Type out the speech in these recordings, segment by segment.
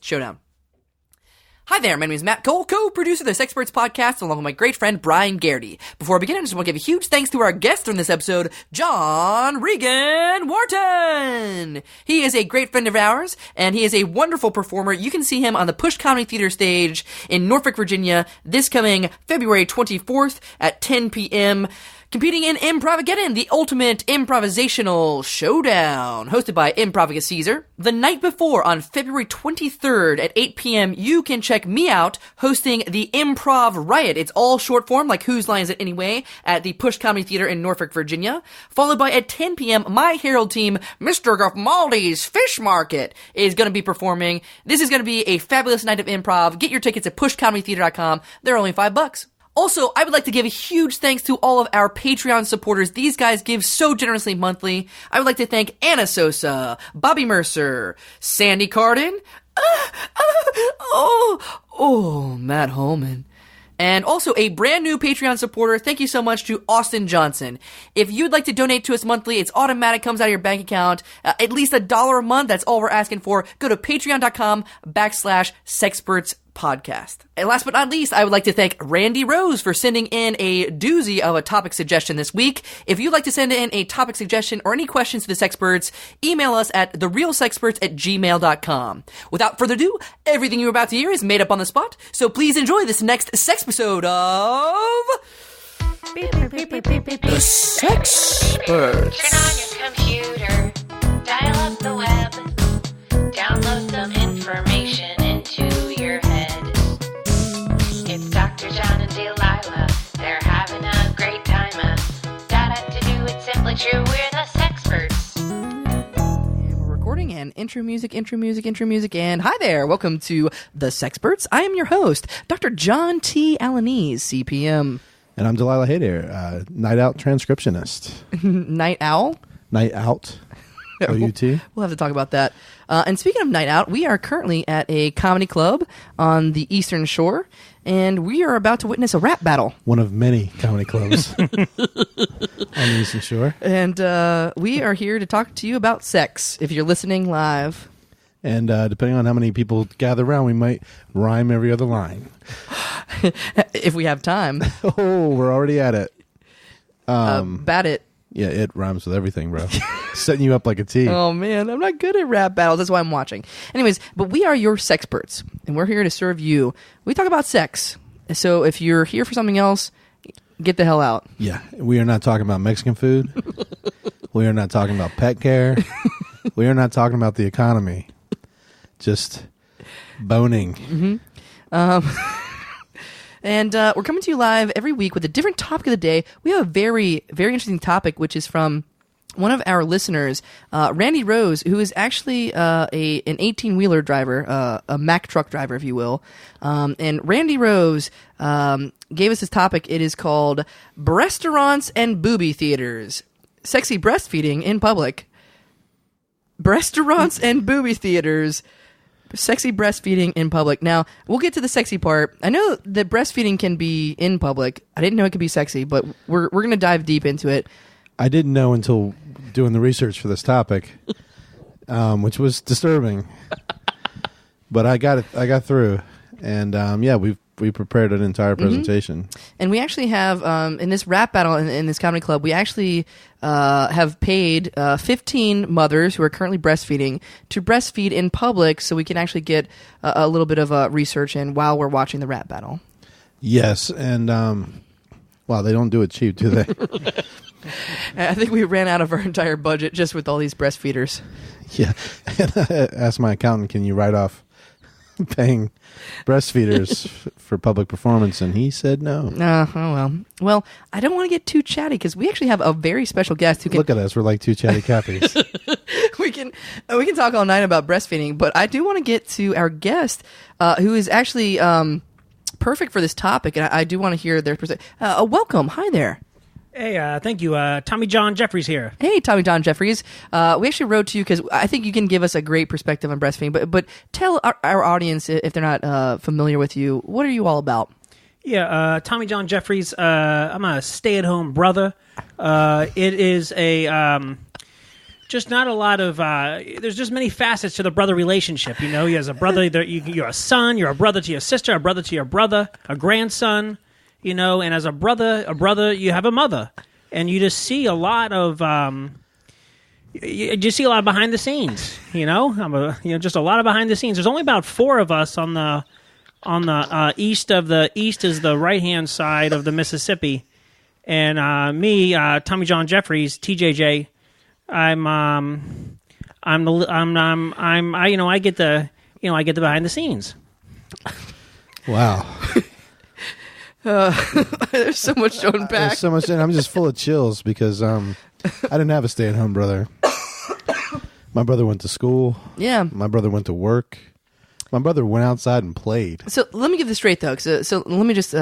showdown. Hi there, my name is Matt Cole, co-producer of the Sexperts podcast, along with my great friend Brian Garrity. Before I begin, I just want to give a huge thanks to our guest on this episode, John Regan Wharton. He is a great friend of ours, and he is a wonderful performer. You can see him on the Push Comedy Theater stage in Norfolk, Virginia, this coming February 24th at 10 p.m., competing in Improvageddon, the ultimate improvisational showdown, hosted by Improviga Caesar. The night before, on February 23rd at 8 p.m., you can check me out hosting the Improv Riot. It's all short form, like Whose Line Is It Anyway, at the Push Comedy Theater in Norfolk, Virginia. Followed by at 10 p.m., my Herald team, Mr. Grimaldi's Fish Market, is going to be performing. This is going to be a fabulous night of improv. Get your tickets at pushcomedytheater.com. They're only $5. Also, I would like to give a huge thanks to all of our Patreon supporters. These guys give so generously monthly. I would like to thank Anna Sosa, Bobby Mercer, Sandy Carden, Matt Holman. And also a brand new Patreon supporter. Thank you so much to Austin Johnson. If you'd like to donate to us monthly, it's automatic, comes out of your bank account. At least $1 a month. That's all we're asking for. Go to patreon.com/Sexperts podcast. And last but not least, I would like to thank Randy Rose for sending in a doozy of a topic suggestion this week. If you'd like to send in a topic suggestion or any questions to the Sexperts, email us at therealsexperts@gmail.com. Without further ado, everything you're about to hear is made up on the spot, so please enjoy this next sex episode of The Sexperts. Turn on your computer, dial up the web, download some information into your head. It's Dr. John and Delilah, they're having a great time. Data to do, it's simply true, we're the Sexperts. And we're recording, and intro music, and hi there, welcome to The Sexperts. I am your host, Dr. John T. Alanese, CPM. And I'm Delilah Hayder, night out transcriptionist. Night owl? Night out. O-U-T. We'll have to talk about that. And speaking of night out, we are currently at a comedy club on the Eastern Shore, and we are about to witness a rap battle. One of many comedy clubs on the Eastern Shore. And we are here to talk to you about sex, if you're listening live. And depending on how many people gather around, we might rhyme every other line. If we have time. Oh, we're already at it. Bat it. Yeah, it rhymes with everything, bro. Setting you up like a T. Oh, man, I'm not good at rap battles. That's why I'm watching. Anyways, but we are your Sexperts, and we're here to serve you. We talk about sex. So if you're here for something else, get the hell out. Yeah, we are not talking about Mexican food. We are not talking about pet care. We are not talking about the economy. Just boning. Mm-hmm. And we're coming to you live every week with a different topic of the day. We have a very, very interesting topic, which is from one of our listeners, Randy Rose, who is actually an 18-wheeler driver, a Mack truck driver, if you will. And Randy Rose gave us this topic. It is called Breastaurants and Booby Theaters. Sexy breastfeeding in public. Breastaurants and Booby Theaters. Sexy breastfeeding in public. Now, we'll get to the sexy part. I know that breastfeeding can be in public. I didn't know it could be sexy, but we're going to dive deep into it. I didn't know until doing the research for this topic, which was disturbing. But I got through, and we prepared an entire presentation. Mm-hmm. And we actually have in this rap battle in this comedy club, we actually have paid 15 mothers who are currently breastfeeding to breastfeed in public, so we can actually get a little bit of research in while we're watching the rap battle. Yes, and wow, they don't do it cheap, do they? I think we ran out of our entire budget just with all these breastfeeders. Yeah, and I asked my accountant, "Can you write off paying breastfeeders for public performance?" And he said no. Oh well. Well, I don't want to get too chatty because we actually have a very special guest who can look at us. We're like two chatty Cathy's. we can talk all night about breastfeeding, but I do want to get to our guest, who is actually perfect for this topic, and I do want to hear their perspective. Welcome. Hi there. Hey, thank you. Tommy John Jeffries here. Hey, Tommy John Jeffries. We actually wrote to you because I think you can give us a great perspective on breastfeeding, but tell our audience, if they're not familiar with you, what are you all about? Yeah, Tommy John Jeffries. I'm a stay-at-home brother. It is a just not a lot of. There's just many facets to the brother relationship. You know, you as a brother, you're a son, you're a brother to your sister, a brother to your brother, a grandson. You know, and as a brother, you have a mother, and you just see a lot of. You just see a lot of behind the scenes. You know, just a lot of behind the scenes. There's only about 4 of us on the east of the east is the right hand side of the Mississippi, and me, Tommy John Jeffries, TJJ. I get the behind the scenes. Wow. There's so much to unpack. There's so much, and I'm just full of chills because I didn't have a stay-at-home brother. My brother went to school. Yeah. My brother went to work. My brother went outside and played. So let me get this straight, though. So let me just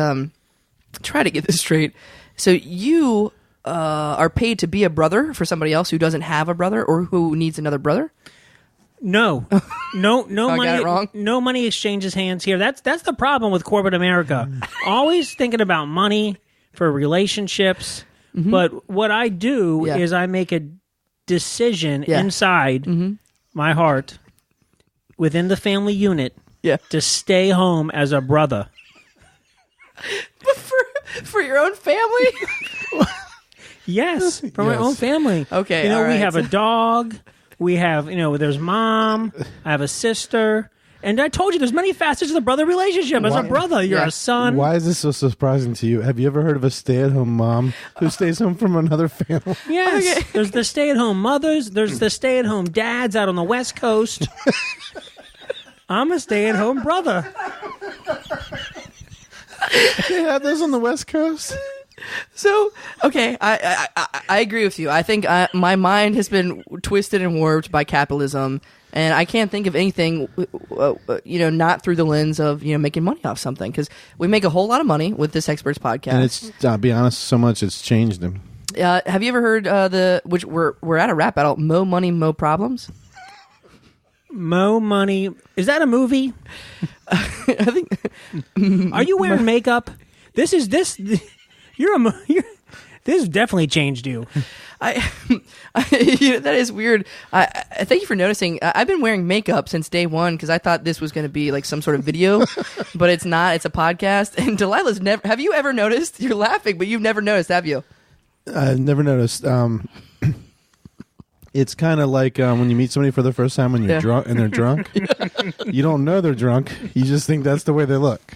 try to get this straight. So you are paid to be a brother for somebody else who doesn't have a brother or who needs another brother? No money. I got it wrong? No money exchanges hands here. That's the problem with corporate America. Always thinking about money for relationships. Mm-hmm. But what I do is I make a decision inside my heart, within the family unit, to stay home as a brother. But for your own family? Yes, for my own family. Okay, you know, all right. We have a dog. We have, there's mom. I have a sister. And I told you, there's many facets of the brother relationship. As a brother, you're a son. Why is this so surprising to you? Have you ever heard of a stay-at-home mom who stays home from another family? Yes. Okay. There's the stay-at-home mothers. There's the stay-at-home dads out on the West Coast. I'm a stay-at-home brother. They have those on the West Coast? So, okay, I agree with you. I think my mind has been twisted and warped by capitalism, and I can't think of anything, not through the lens of, making money off something, because we make a whole lot of money with this Experts podcast. And it's, I'll be honest, so much it's changed them. Have you ever heard which we're at a rap battle, Mo Money, Mo Problems? Mo Money. Is that a movie? I think. Are you wearing makeup? This. This definitely changed you. That is weird. I thank you for noticing. I've been wearing makeup since day one because I thought this was going to be like some sort of video, but it's not. It's a podcast. And Delilah's never. Have you ever noticed? You're laughing, but you've never noticed, have you? I've never noticed. It's kind of like when you meet somebody for the first time when you're drunk and they're drunk. You don't know they're drunk. You just think that's the way they look.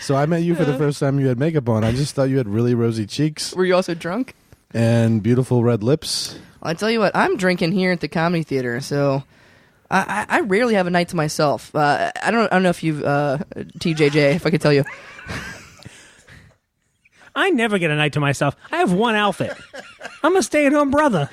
So I met you for the first time. You had makeup on. I just thought you had really rosy cheeks. Were you also drunk? And beautiful red lips. Well, I tell you what, I'm drinking here at the Comedy Theater, so I rarely have a night to myself. I don't know if you've TJJ, if I could tell you. I never get a night to myself. I have one outfit. I'm a stay-at-home brother.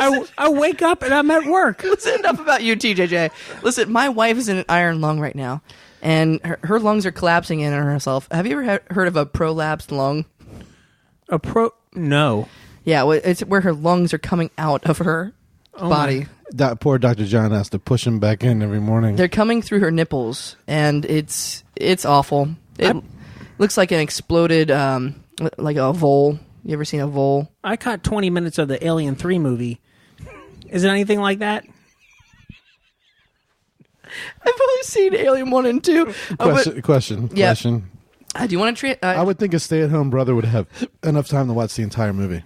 I wake up and I'm at work. Listen, enough about you, TJJ. Listen, my wife is in an iron lung right now, and her lungs are collapsing in on herself. Have you ever heard of a prolapsed lung? No. Yeah, it's where her lungs are coming out of her body. That poor Dr. John has to push him back in every morning. They're coming through her nipples, and it's awful. It looks like an exploded, like a vole. You ever seen a vole? I caught 20 minutes of the Alien 3 movie. Is it anything like that? I've only seen Alien 1 and 2. Question. Do you want to I would think a stay-at-home brother would have enough time to watch the entire movie.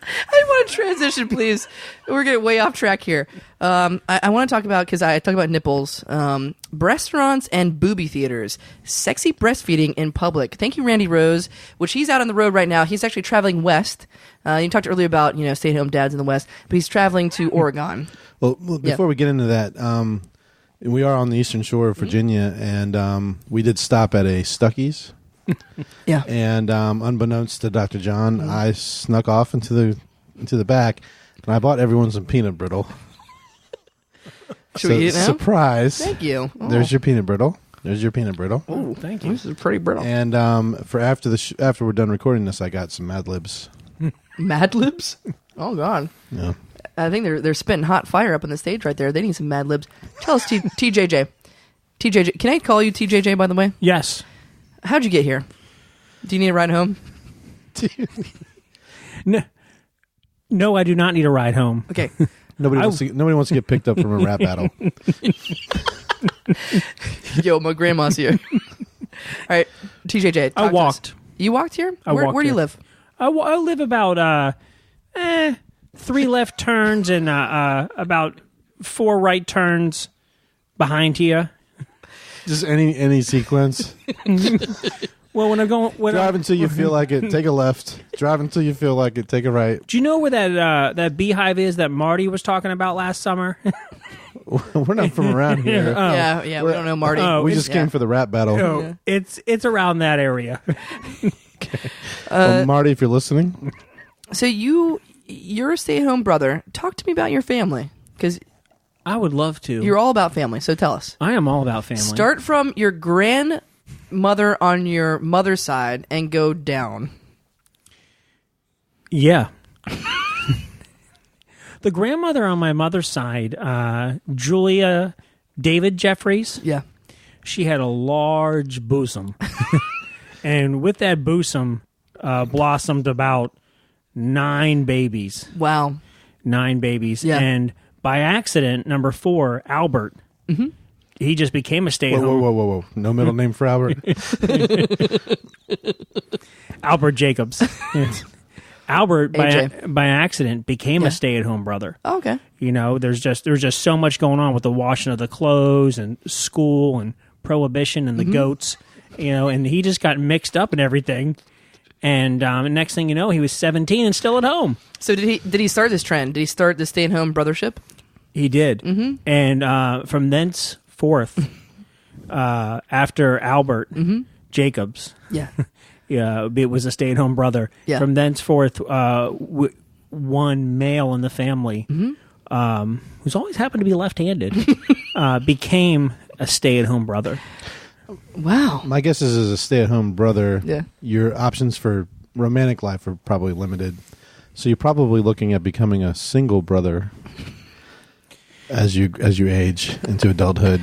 I want to transition, please. We're getting way off track here. I want to talk about, because I talk about nipples, Breastaurants and Booby theaters, sexy breastfeeding in public. Thank you, Randy Rose, which he's out on the road right now. He's actually traveling west. You talked earlier about, stay-at-home dads in the west, but he's traveling to Oregon. Well, before we get into that, we are on the eastern shore of Virginia, and we did stop at a Stuckey's. Yeah. And unbeknownst to Dr. John, I snuck off into the back, and I bought everyone some peanut brittle. Should we eat it now? Surprise! Thank you. Oh. There's your peanut brittle. There's your peanut brittle. Oh, thank you. This is pretty brittle. And for after we're done recording this, I got some Mad Libs. Mad Libs? Oh God. Yeah. I think they're spitting hot fire up on the stage right there. They need some Mad Libs. Tell us, TJJ. TJJ, can I call you TJJ, by the way? Yes. How'd you get here? Do you need a ride home? No, I do not need a ride home. Okay. Nobody wants to get picked up from a rap battle. Yo, my grandma's here. All right, TJJ. I walked. You walked here? I walked Where do you here. live? I live about 3 left turns and about 4 right turns behind you. Just any sequence. Well, when I'm going, Drive until you feel like it. Take a left. Drive until you feel like it. Take a right. do you know where that beehive is that Marty was talking about last summer? We're not from around here. Yeah, we don't know Marty. We just came for the rap battle. No, it's around that area. Well, Marty, if you're listening, So you're a stay-at-home brother. Talk to me about your family, because I would love to. you're all about family. So tell us. I am all about family. Start from your grandmother on your mother's side and go down. Yeah. The grandmother on my mother's side, Julia David Jeffries, Yeah. she had a large bosom. And with that bosom blossomed about 9 babies. Wow. 9 babies. Yeah. And by accident, number 4, Albert, he just became a stay-at-home. whoa. No middle name for Albert. Albert Jacobs. Albert, AJ. by accident, became Yeah. a stay-at-home brother. Oh, okay. You know, there's just so much going on with the washing of the clothes and school and prohibition and the goats, you know, and he just got mixed up in everything. And next thing you know, he was 17 and still at home. So did he start this trend? Did he start the stay-at-home brothership? He did. Mm-hmm. And from thenceforth, after Albert Jacobs, Yeah. it was a stay-at-home brother. Yeah. From thenceforth, one male in the family, who's always happened to be left-handed, became a stay-at-home brother. Wow. My guess is, as a stay-at-home brother, Yeah. your options for romantic life are probably limited. So you're probably looking at becoming a single brother as you age into adulthood.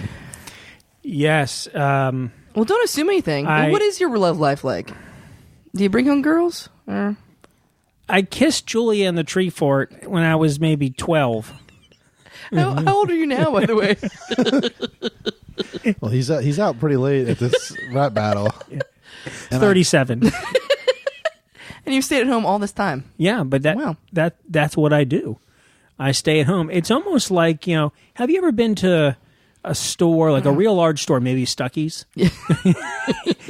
Yes. Well, don't assume anything. What is your love life like? Do you bring home girls? Or? I kissed Julia in the tree fort when I was maybe 12. How old are you now, by the way? Well, he's out pretty late at this rap battle. 37. And you've stayed at home all this time. Yeah, but Wow. that's what I do. I stay at home. It's almost like, you know, have you ever been to a store, like a real large store, maybe Stuckey's? Yeah.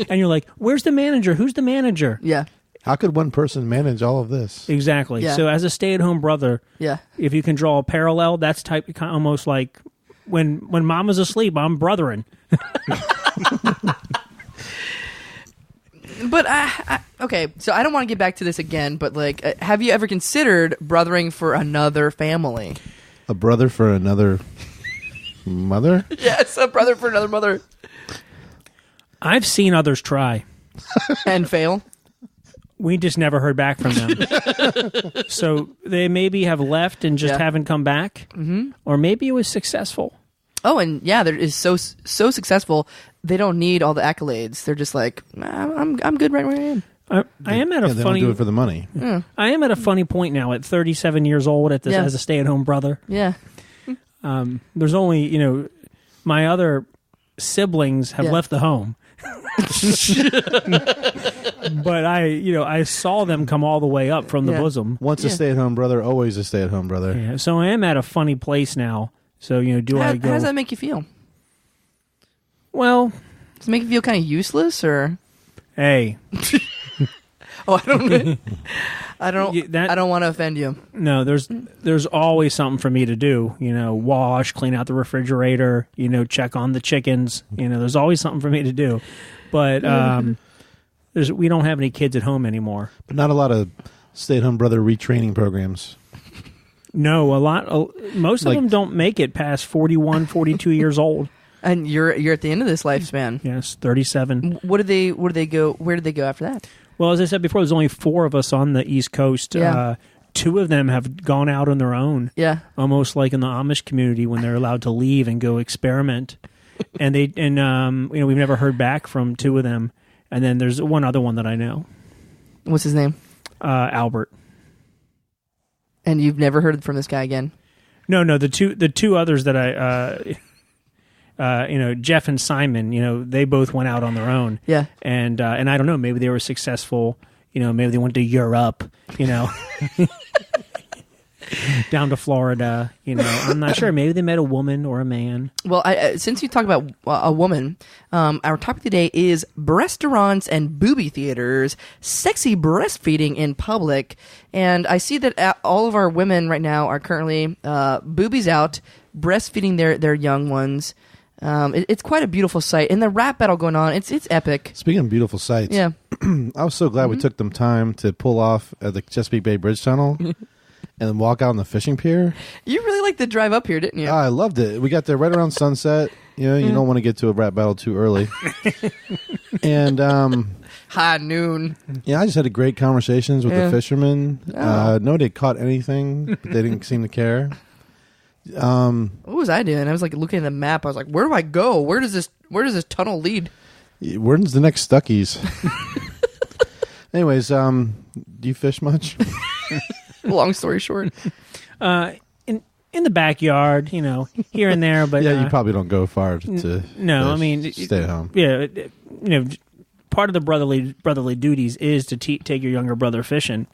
And you're like, where's the manager? Who's the manager? Yeah. How could one person manage all of this? Exactly. Yeah. So as a stay-at-home brother, Yeah. if you can draw a parallel, that's almost like when mama's asleep, I'm brothering. But okay, so I don't want to get back to this again, but like, have you ever considered brothering for another family? A brother for another mother? Yes, a brother for another mother. I've seen others try. And fail? We just never heard back from them. So they maybe have left and just Yeah. haven't come back. Mm-hmm. Or maybe it was successful. Oh, and yeah, there is so successful. They don't need all the accolades. They're just like, I'm good right where I am. I am at a They funny. don't do it for the money. I am at a funny point now at 37 years old Yeah. as a stay-at-home brother. Yeah. There's only, my other siblings have Yeah. left the home. But I saw them come all the way up from the Yeah. bosom. Once a Yeah. stay-at-home brother, always a stay-at-home brother. Yeah, so I am at a funny place now. So, do How I go? does that make you feel? Well, Does it make you feel kind of useless, or? hey, Oh, I don't. I don't. That- I don't want to offend you. no, there's always something for me to do. Wash, clean out the refrigerator. Check on the chickens. There's always something for me to do. But we don't have any kids at home anymore. But not a lot of stay-at-home brother retraining programs. No, most of Like- them don't make it past 41, 42 years old. And you're at the end of this lifespan. Yes, 37. Where did they go? Where did they go after that? Well, as I said before, there's only 4 of us on the East Coast. Yeah. 2 of them have gone out on their own, Yeah. almost like in the Amish community when they're allowed to leave and go experiment. And we've never heard back from 2 of them. And then there's one other one that I know, What's his name? Albert. And you've never heard from this guy again? No. The two others that Jeff and Simon, they both went out on their own. Yeah. And I don't know, maybe they were successful. Maybe they went to Europe. Down to Florida. I'm not sure. Maybe they met a woman or a man. Well, since you talk about a woman, our topic today is Breastaurants and Booby theaters, sexy breastfeeding in public. And I see that all of our women right now are currently boobies out, breastfeeding their young ones. It's quite a beautiful sight. And the rap battle going on, it's epic. Speaking of beautiful sights, yeah. I was so glad we took them time to pull off at the Chesapeake Bay Bridge Tunnel and then walk out on the fishing pier. You really liked the drive up here, didn't you? I loved it. We got there right around sunset. You don't want to get to a rap battle too early. And high noon. Yeah, I just had great conversations with the fishermen. Nobody had caught anything, but they didn't seem to care. What was I doing? I was like looking at the map. I was like, where do I go? Where does this tunnel lead? Where's the next Stuckey's? Anyways, do you fish much? Long story short, in the backyard, here and there, but yeah, you probably don't go far to. No, fish. I mean, stay at home. Yeah, part of the brotherly duties is to take your younger brother fishing,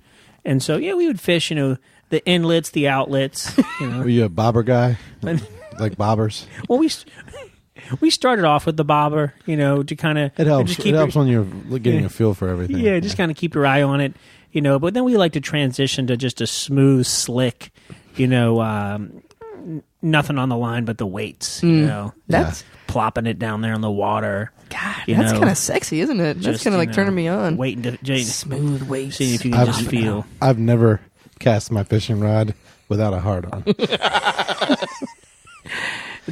and so we would fish, the inlets, the outlets. Were you a bobber guy? Like bobbers? Well, we started off with the bobber, to kind of it helps. It helps when you're getting a feel for everything. Yeah, just kind of keep your eye on it, But then we like to transition to just a smooth, slick, nothing on the line but the weights. That's plopping it down there in the water. God, that's kind of sexy, isn't it? That's kind of like turning me on. Waiting to smooth weights. See if you can just feel. I've never cast my fishing rod without a hard on. Do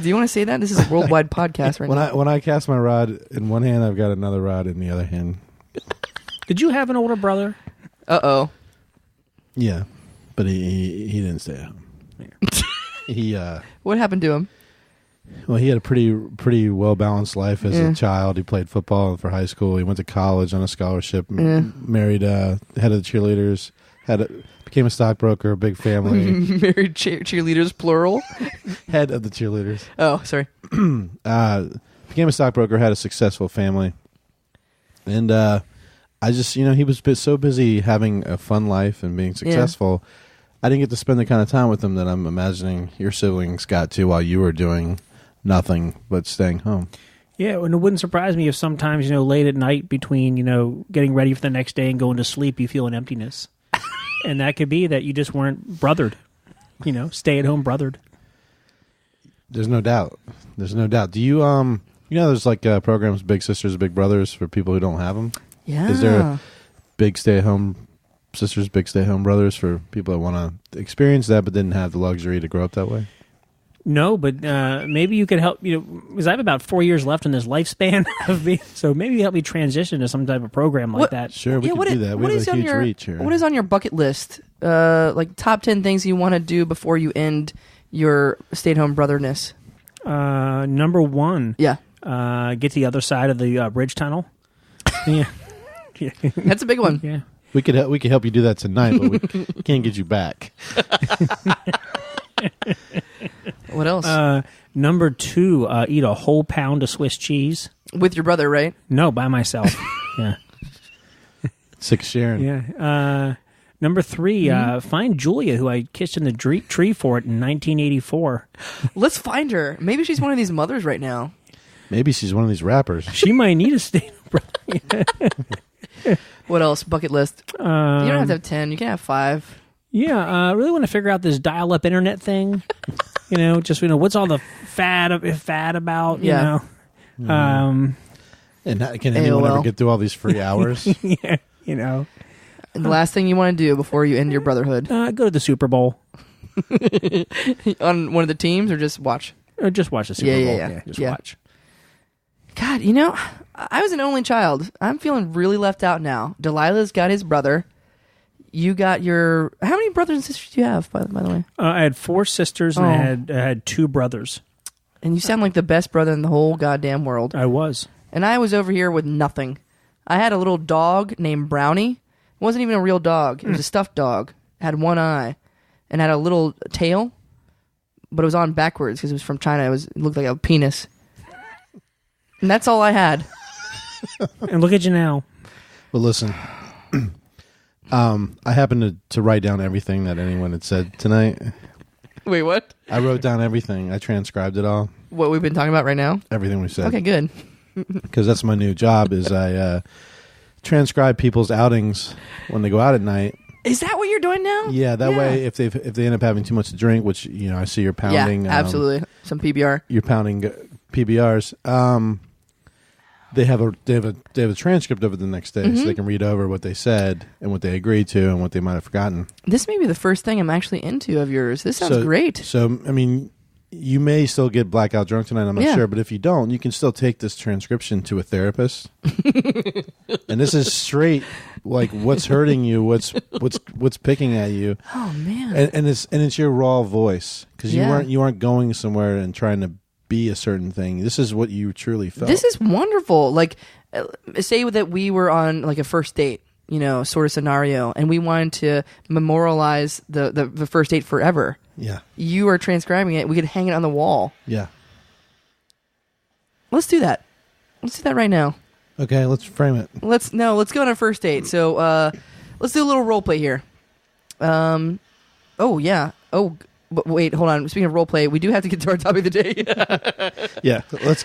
you want to say that? This is a worldwide podcast right now. When I cast my rod in one hand, I've got another rod in the other hand. Did you have an older brother? Uh-oh. Yeah, but he didn't stay at home. Yeah. What happened to him? Well, he had a pretty well-balanced life as a child. He played football for high school. He went to college on a scholarship, married head of the cheerleaders, became a stockbroker, a big family. Married cheerleaders, plural? Head of the cheerleaders. Oh, sorry. Became a stockbroker, had a successful family. And I just, he was so busy having a fun life and being successful. I didn't get to spend the kind of time with him that I'm imagining your siblings got to while you were doing nothing but staying home. Yeah, and it wouldn't surprise me if sometimes, late at night between, getting ready for the next day and going to sleep, you feel an emptiness. And that could be that you just weren't brothered, stay-at-home brothered. There's no doubt. Do you, there's like programs, Big Sisters, Big Brothers for people who don't have them? Yeah. Is there big stay-at-home sisters, big stay-at-home brothers for people that want to experience that but didn't have the luxury to grow up that way? No, but maybe you could help, because I have about 4 years left in this lifespan of me, so maybe you help me transition to some type of program like that. Sure, we can do that. We have a huge reach here. What is on your bucket list? Like top 10 things you want to do before you end your stay-at-home brotherness? Number one. Yeah. Get to the other side of the bridge tunnel. Yeah. That's a big one. Yeah. We could help you do that tonight, but we can't get you back. What else? Number two, eat a whole pound of Swiss cheese. With your brother, right? No, by myself. Yeah. 6 Sharon. Yeah. Number three, find Julia, who I kissed in the tree fort in 1984. Let's find her. Maybe she's one of these mothers right now. Maybe she's one of these rappers. She might need a stay. What else? Bucket list. You don't have to have 10. You can have 5. Yeah, I really want to figure out this dial-up internet thing. What's all the fad about? Yeah. And can anyone AOL. ever get through all these free hours? Yeah, And the last thing you want to do before you end your brotherhood? go to the Super Bowl. On one of the teams, or just watch? Or just watch the Super Bowl. Yeah. Just watch. God, I was an only child. I'm feeling really left out now. Delilah's got his brother. You got your... How many brothers and sisters do you have, by the way? I had 4 sisters and I had 2 brothers. And you sound like the best brother in the whole goddamn world. I was. And I was over here with nothing. I had a little dog named Brownie. It wasn't even a real dog. It was a stuffed dog. It had one eye. and had a little tail, but it was on backwards because it was from China. It looked like a penis. And that's all I had. And look at you now. Well, listen. I happened to write down everything that anyone had said tonight. Wait, what? I wrote down everything. I transcribed it all. What we've been talking about right now? Everything we said. Okay, good. Because that's my new job is I transcribe people's outings when they go out at night. Is that what you're doing now? Yeah, that way if they end up having too much to drink, which I see you're pounding. Yeah, absolutely. Some PBR. You're pounding PBRs. They have a transcript of it the next day, so they can read over what they said and what they agreed to and what they might have forgotten. This may be the first thing I'm actually into of yours. This sounds great. So, I mean, you may still get blackout drunk tonight. I'm not sure, but if you don't, you can still take this transcription to a therapist. And this is straight, like what's hurting you, what's picking at you. Oh man! And it's your raw voice because you weren't going somewhere and trying to be a certain thing. This is what you truly felt. This is wonderful. Like, say that we were on like a first date, sort of scenario, and we wanted to memorialize the first date forever. Yeah. You are transcribing it. We could hang it on the wall. Yeah. Let's do that. Let's do that right now. Okay, let's frame it. Let's go on our first date. So, let's do a little role play here. Oh yeah. Oh. But wait, hold on. Speaking of role play, we do have to get to our topic of the day. Yeah, let's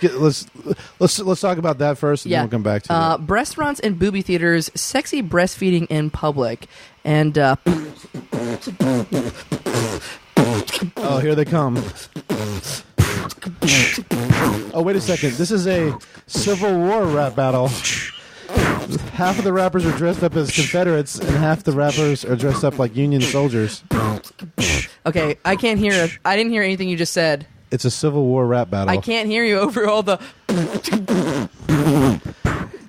talk about that first, and then we'll come back to that. Breastaurants and Booby theaters, sexy breastfeeding in public, and oh, here they come. Oh, wait a second. This is a Civil War rap battle. Half of the rappers are dressed up as Confederates, and half the rappers are dressed up like Union soldiers. Okay, I can't hear. I didn't hear anything you just said. It's a Civil War rap battle. I can't hear you over all the.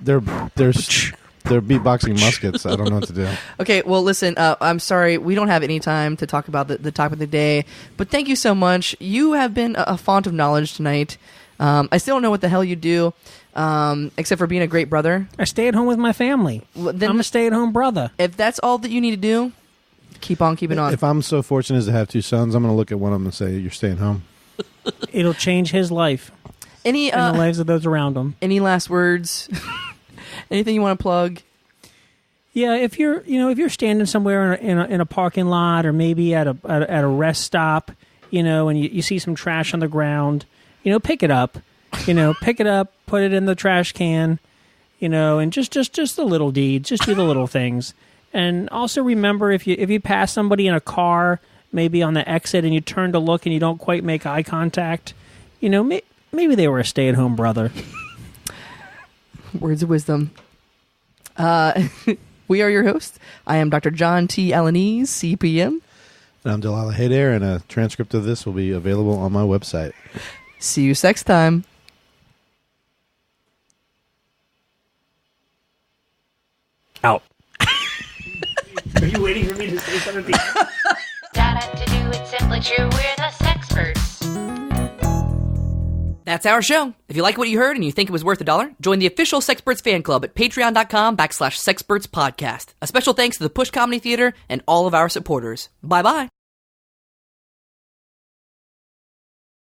They're beatboxing muskets. I don't know what to do. Okay, well, listen. I'm sorry, we don't have any time to talk about the topic of the day. But thank you so much. You have been a font of knowledge tonight. I still don't know what the hell you do, except for being a great brother. I stay at home with my family. I'm a stay-at-home brother. If that's all that you need to do, keep on keeping on. If I'm so fortunate as to have two sons, I'm going to look at one of them and say, "You're staying home." It'll change his life and the lives of those around him. Any last words? Anything you want to plug? Yeah, if you're standing somewhere in a parking lot or maybe at a rest stop, and you see some trash on the ground, pick it up. Pick it up, put it in the trash can, and just the little deeds, just do the little things. And also remember, if you pass somebody in a car, maybe on the exit, and you turn to look and you don't quite make eye contact, maybe they were a stay-at-home brother. Words of wisdom. We are your hosts. I am Dr. John T. Alanese, CPM. And I'm Delilah Haydair, and a transcript of this will be available on my website. See you sex time. Out. Are you waiting for me to say something? Data to do it simply true, we're the Sexperts. That's our show. If you like what you heard and you think it was worth $1, join the official Sexperts fan club at patreon.com/Sexperts podcast. A special thanks to the Push Comedy Theater and all of our supporters. Bye-bye.